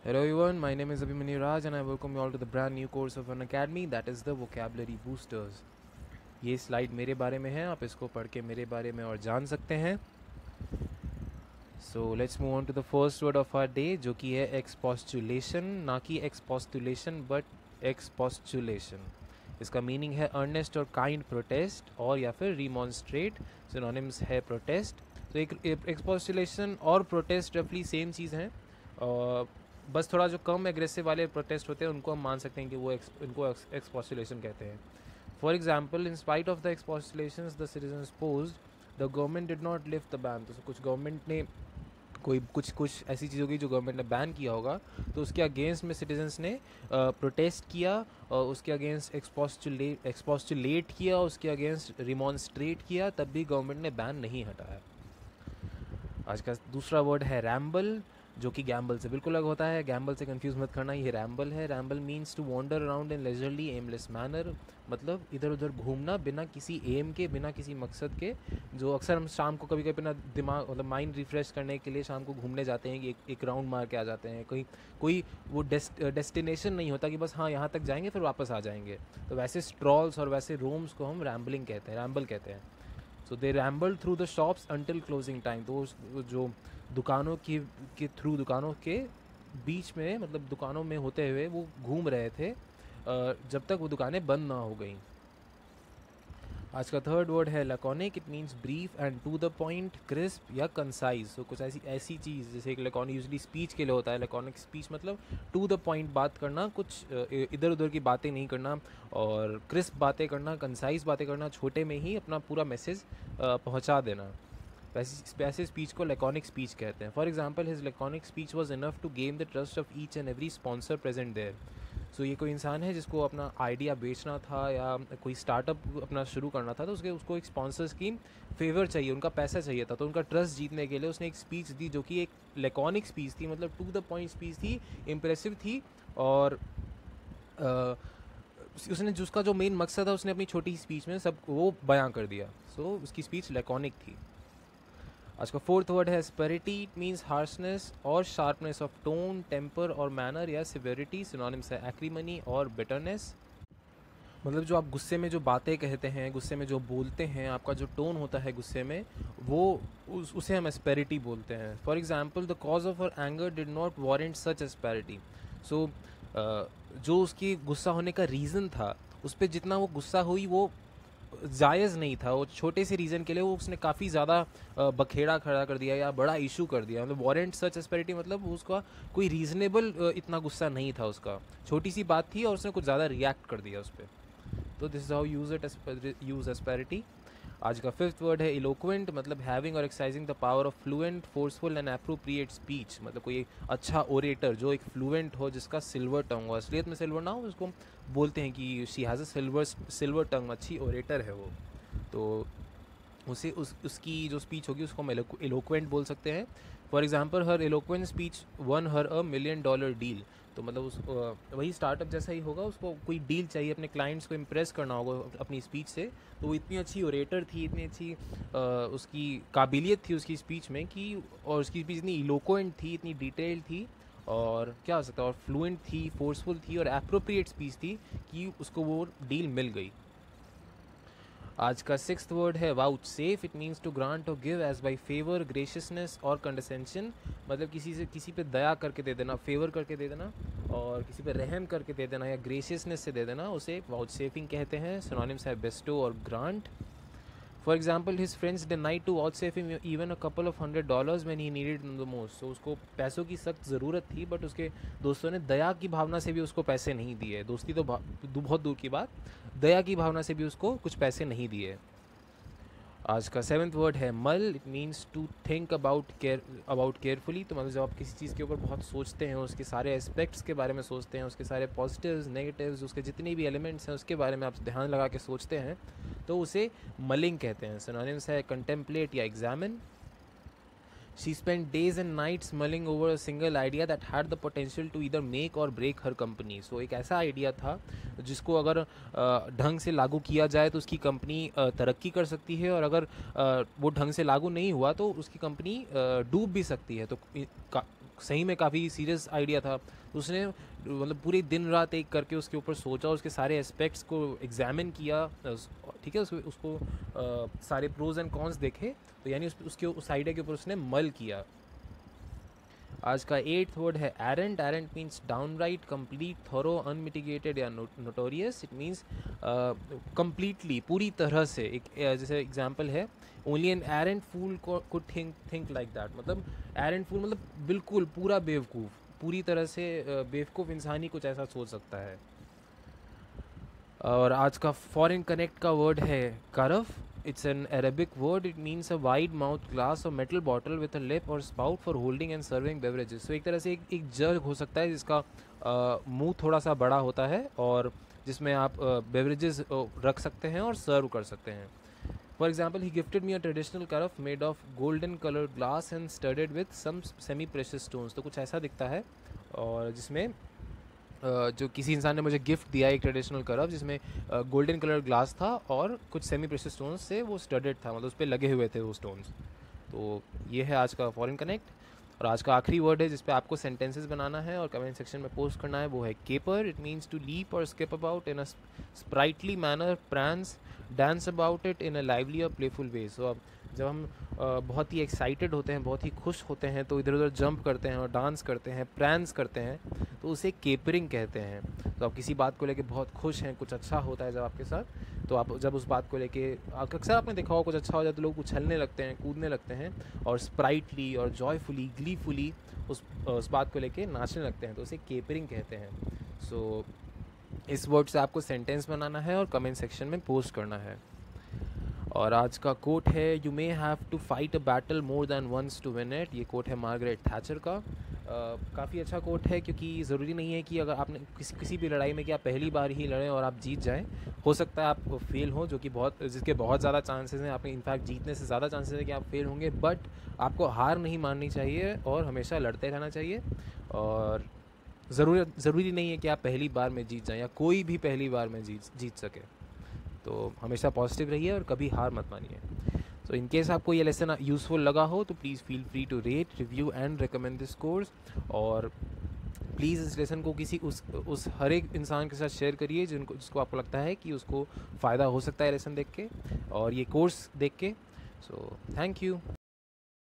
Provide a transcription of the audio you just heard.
Hello everyone, my name is Abhimanyu Raj and I welcome you all to the brand new course of Unacademy, that is the Vocabulary Boosters. ये slide मेरे बारे में है, आप इसको पढ़ के मेरे बारे में और जान सकते हैं. So let's move on to the first word of our day, जो कि है expostulation, ना कि expostulation but expostulation. इसका मीनिंग है अर्नेस्ट और काइंड प्रोटेस्ट और या फिर रिमॉन्स्ट्रेट. सिनोनिम्स है प्रोटेस्ट. तो एक एक्सपोस्टुलेशन और प्रोटेस्ट रफली सेम चीज़ हैं. बस थोड़ा जो कम एग्रेसिव वाले प्रोटेस्ट होते हैं उनको हम मान सकते हैं कि वो इनको एक्सपोस्टुलेशन कहते हैं. For example, in spite of the expostulations the citizens posed, the government did not lift the ban. तो कुछ गवर्नमेंट ने कुछ ऐसी चीज़ होगी जो गवर्नमेंट ने बैन किया होगा, तो उसके अगेंस्ट में सिटीजन्स ने प्रोटेस्ट किया और उसके अगेंस्ट एक्सपोस्टुलेट किया, उसके अगेंस्ट रिमॉन्स्ट्रेट किया, तब भी गवर्नमेंट ने बैन नहीं हटाया. आज का दूसरा वर्ड है रैम्बल, जो कि गैम्बल से बिल्कुल अलग होता है. गैम्बल से कंफ्यूज मत करना, ये रैम्बल है. Ramble means to wander around in leisurely aimless manner, मतलब इधर उधर घूमना बिना किसी एम के, बिना किसी मकसद के. जो अक्सर हम शाम को कभी कभी अपना दिमाग मतलब माइंड रिफ्रेश करने के लिए शाम को घूमने जाते हैं कि एक राउंड मार के आ जाते हैं. कोई वो डेस्टिनेशन नहीं होता कि बस हाँ यहाँ तक जाएंगे फिर वापस आ जाएंगे. तो वैसे स्ट्रॉल्स और वैसे रोम्स को हम रैम्बलिंग कहते हैं, रैम्बल कहते हैं. So they ramble through the shops until closing time. तो जो दुकानों के थ्रू, दुकानों के बीच में, मतलब दुकानों में होते हुए वो घूम रहे थे जब तक वो दुकानें बंद ना हो गई. आज का थर्ड वर्ड है laconic. It means brief and to the point, crisp या कंसाइज. तो कुछ ऐसी चीज़ जैसे एक लैकोनिक यूजली स्पीच के लिए होता है. लैकोनिक स्पीच मतलब टू द पॉइंट बात करना, कुछ इधर उधर की बातें नहीं करना, और क्रिस्प बातें करना, कंसाइज बातें करना, छोटे में ही अपना पूरा मैसेज पहुंचा देना. वैसे स्पीच को लैकोनिक स्पीच कहते हैं. For example, his laconic speech was enough to gain the trust of each and every sponsor present there. So ये कोई इंसान है जिसको अपना आइडिया बेचना था या कोई स्टार्टअप अपना शुरू करना था, तो उसको एक स्पॉन्सर्स की फेवर चाहिए, उनका पैसा चाहिए था. तो उनका ट्रस्ट जीतने के लिए उसने एक स्पीच दी जो कि एक लैकोनिक स्पीच थी, मतलब टू द पॉइंट स्पीच थी, इम्प्रेसिव थी, और उसने जिसका जो मेन मकसद था उसने अपनी छोटी स्पीच में सब वो बयां कर दिया. सो उसकी स्पीच लैकोनिक थी. आज का फोर्थ वर्ड है एस्पेरिटी. इट मीन्स हार्शनेस और शार्पनेस ऑफ टोन, टेम्पर और मैनर या सिवेरिटी. सिनोनिम्स है एक्रीमनी और बिटरनेस. मतलब जो आप गुस्से में जो बातें कहते हैं, गुस्से में जो बोलते हैं, आपका जो टोन होता है गुस्से में, वो उसे हम एस्पेरिटी बोलते हैं. For example, the cause of her anger did not warrant such asperity. So जो उसकी गुस्सा होने का रीज़न था, उस पर जितना वो गुस्सा हुई वो जायज़ नहीं था. वो छोटे से रीज़न के लिए वो उसने काफ़ी ज़्यादा बखेड़ा खड़ा कर दिया या बड़ा इशू कर दिया. मतलब वॉरेंट सच एस्पेरिटी मतलब उसका कोई रीज़नेबल इतना गुस्सा नहीं था उसका, छोटी सी बात थी और उसने कुछ ज़्यादा रिएक्ट कर दिया उस पर. तो this is how use asperity. आज का फिफ्थ वर्ड है इलोक्वेंट. मतलब हैविंग और exercising the power of fluent, forceful and appropriate speech. मतलब कोई अच्छा ओरेटर जो एक फ्लुएंट हो, जिसका सिल्वर टंग हो. असलियत में सिल्वर ना हो, उसको बोलते हैं कि शी हैज़ अ सिल्वर टंग, अच्छी ओरेटर है वो. तो उसे उसकी जो स्पीच होगी उसको हम इलोक्वेंट बोल सकते हैं. For example, her eloquent speech one her $1 million deal. तो मतलब वही स्टार्टअप जैसा ही होगा, उसको कोई डील चाहिए, अपने क्लाइंट्स को इम्प्रेस करना होगा अपनी स्पीच से. तो वो इतनी अच्छी ओरेटर थी, इतनी अच्छी उसकी काबिलियत थी उसकी स्पीच में कि, और उसकी स्पीच इतनी इलोक्वेंट थी, इतनी डिटेल थी, और क्या हो सकता है, और फ्लुएंट थी, फोर्सफुल थी और एप्रोप्रिएट स्पीच थी कि उसको वो डील मिल गई. आज का सिक्स्थ वर्ड है vouchsafe. It means to grant और give as by favour, graciousness और कंडेसेंशन. मतलब किसी पे दया करके दे देना, फेवर करके दे देना, और किसी पे रहम करके दे देना या ग्रेशियसनेस से दे देना, उसे वाउच सेफिंग कहते हैं. सिनोनिम्स है बेस्टो और grant. For example, his friends denied to vouchsafe him even a couple of $100 when he needed the most. तो उसको पैसों की सख्त ज़रूरत थी, बट उसके दोस्तों ने दया की भावना से भी उसको पैसे नहीं दिए. दोस्ती तो बहुत दूर की बात, दया की भावना से भी उसको कुछ पैसे नहीं दिए. आज का सेवन्थ वर्ड है mull. It means to think about carefully. तो मतलब जब आप किसी चीज़ के ऊपर बहुत सोचते हैं, उसके सारे एस्पेक्ट्स के बारे में सोचते हैं, उसके सारे पॉजिटिव्स, नेगेटिव्स, उसके जितने भी एलिमेंट्स हैं उसके बारे में आप ध्यान लगा के सोचते हैं, तो उसे मलिंग कहते हैं. सिनोनिम्स है कंटेम्पलेट या examine. She spent days and nights mulling over a single idea that had the potential to either make or break her company. So एक ऐसा आइडिया था जिसको अगर ढंग से लागू किया जाए तो उसकी कंपनी तरक्की कर सकती है, और अगर वो ढंग से लागू नहीं हुआ तो उसकी कंपनी डूब भी सकती है. तो सही में काफ़ी सीरियस आइडिया था। तो उसने मतलब पूरी दिन रात एक करके उसके ऊपर सोचा, उसके सारे एस्पेक्ट्स को एग्जामिन किया, ठीक है, उसको सारे प्रोज एंड कॉन्स देखे, तो यानी उसके उस आइडिया के ऊपर उसने मल किया। आज का 8th वर्ड है arrant. Arrant means downright, complete, thorough, unmitigated या नोटोरियस। इट मीन्स कंप्लीटली, पूरी तरह से। एक जैसे एग्जांपल है, only an arrant fool could think like that. मतलब एरेंट फूल मतलब बिल्कुल पूरा बेवकूफ़, पूरी तरह से बेवकूफ़ इंसान ही कुछ ऐसा सोच सकता है। और आज का फॉरेन कनेक्ट का वर्ड है kerf. It's an Arabic word. It means a wide-mouthed glass or metal bottle with a lip or spout for holding and serving beverages. So एक तरह से एक जग हो सकता है जिसका मुंह थोड़ा सा बड़ा होता है और जिसमें आप बेवरेजेस रख सकते हैं और सर्व कर सकते हैं। For example, he gifted me a traditional carafe made of golden colored glass and studded with some semi-precious stones. तो कुछ ऐसा दिखता है, और जिसमें जो किसी इंसान ने मुझे गिफ्ट दिया एक ट्रेडिशनल करफ जिसमें गोल्डन कलर ग्लास था और कुछ सेमी प्रेशियस स्टोन्स से वो स्टडेड था, मतलब उस पर लगे हुए थे वो स्टोन्स। तो ये है आज का फॉरेन कनेक्ट। और आज का आखिरी वर्ड है जिस पे आपको सेंटेंसेस बनाना है और कमेंट सेक्शन में पोस्ट करना है, वो है caper. It means to leap और skip about in a sprightly manner, prance, dance about it in a lively और प्लेफुल वे। सो अब जब हम बहुत ही एक्साइटेड होते हैं, बहुत ही खुश होते हैं, तो इधर उधर जंप करते हैं और डांस करते हैं, प्रांस करते हैं, तो उसे केपरिंग कहते हैं। तो आप किसी बात को लेके बहुत खुश हैं, कुछ अच्छा होता है जब आपके साथ, तो आप जब उस बात को लेके, अक्सर आपने देखा होगा कुछ अच्छा हो जाए तो लोग उछलने लगते हैं, कूदने लगते हैं और स्प्राइटली और जॉयफुली, ग्लीफुली उस बात को लेके नाचने लगते हैं, तो उसे केपरिंग कहते हैं। सो इस वर्ड से आपको सेंटेंस बनाना है और कमेंट सेक्शन में पोस्ट करना है। और आज का कोट है, you may have to fight a battle more than once to win it. ये कोट है मार्गरेट थैचर का। काफ़ी अच्छा कोट है, क्योंकि ज़रूरी नहीं है कि अगर आपने किसी भी लड़ाई में कि आप पहली बार ही लड़ें और आप जीत जाएं। हो सकता है आप फेल हो, जो कि जिसके बहुत ज़्यादा चांसेस हैं, आपके इनफैक्ट जीतने से ज़्यादा चांसेस है कि आप फेल होंगे, बट आपको हार नहीं माननी चाहिए और हमेशा लड़ते रहना चाहिए। और ज़रूरी नहीं है कि आप पहली बार में जीत जाएँ या कोई भी पहली बार में जीत सके। तो हमेशा पॉजिटिव रहिए और कभी हार मत मानिए। तो इन केस आपको ये लेसन यूज़फुल लगा हो तो please feel free to rate, review and recommend this course. और प्लीज़ इस लेसन को किसी उस हर एक इंसान के साथ शेयर करिए जिसको आपको लगता है कि उसको फ़ायदा हो सकता है लेसन देख के और ये कोर्स देख के। So thank you.